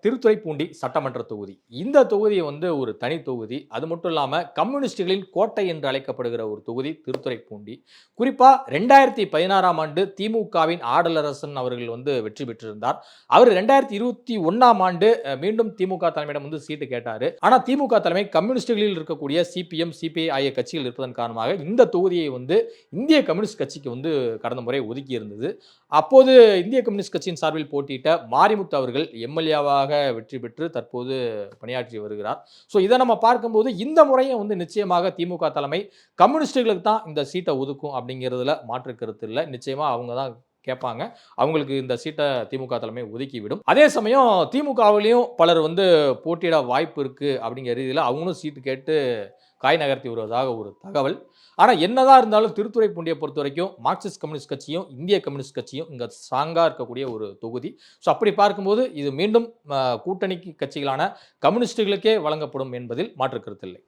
திருத்துறைப்பூண்டி சட்டமன்ற தொகுதி. இந்த தொகுதி ஒரு தனி தொகுதி. அது மட்டும் இல்லாம கம்யூனிஸ்டுகளின் கோட்டை என்று அழைக்கப்படுகிற ஒரு தொகுதி திருத்துறைப்பூண்டி. குறிப்பா 2016ஆம் ஆண்டு திமுகவின் ஆடலரசன் அவர்கள் வெற்றி பெற்றிருந்தார். அவர் 2021ஆம் ஆண்டு மீண்டும் திமுக தலைமையிடம் சீட்டு கேட்டாரு. ஆனா திமுக தலைமை கம்யூனிஸ்டுகளில் இருக்கக்கூடிய சிபிஎம், சிபிஐ ஆகிய கட்சிகள் இருப்பதன் காரணமாக இந்த தொகுதியை இந்திய கம்யூனிஸ்ட் கட்சிக்கு கடந்த முறை ஒதுக்கி இருந்தது. அப்போது இந்திய கம்யூனிஸ்ட் கட்சியின் சார்பில் போட்டியிட்ட மாரிமுத்து அவர்கள் எம்எல்ஏவாக வெற்றி பெற்று தற்போது பணியாற்றி வருகிறார். ஸோ இதை நம்ம பார்க்கும்போது இந்த முறையும் நிச்சயமாக திமுக தலைமை கம்யூனிஸ்டுகளுக்கு தான் இந்த சீட்டை ஒதுக்கும் அப்படிங்கிறதுல மாற்று கருத்து இல்லை. நிச்சயமா அவங்க தான் கேட்பாங்க. அவங்களுக்கு இந்த சீட்டை திமுக தலைமை ஒதுக்கிவிடும். அதே சமயம் திமுகவிலையும் பலர் போட்டியிட வாய்ப்பு இருக்கு அப்படிங்கிற ரீதியில் அவங்களும் சீட்டு கேட்டு காய் நகர்த்தி வருவதாக ஒரு தகவல். ஆனால் என்னதான் இருந்தாலும் திருத்துறைப்பூண்டியை பொறுத்த வரைக்கும் மார்க்சிஸ்ட் கம்யூனிஸ்ட் கட்சியும் இந்திய கம்யூனிஸ்ட் கட்சியும் இங்கே ஸ்ட்ராங்காக இருக்கக்கூடிய ஒரு தொகுதி. ஸோ அப்படி பார்க்கும்போது இது மீண்டும் கூட்டணி கட்சிகளான கம்யூனிஸ்டுகளுக்கே வழங்கப்படும் என்பதில் மாற்று கருத்தில்லை.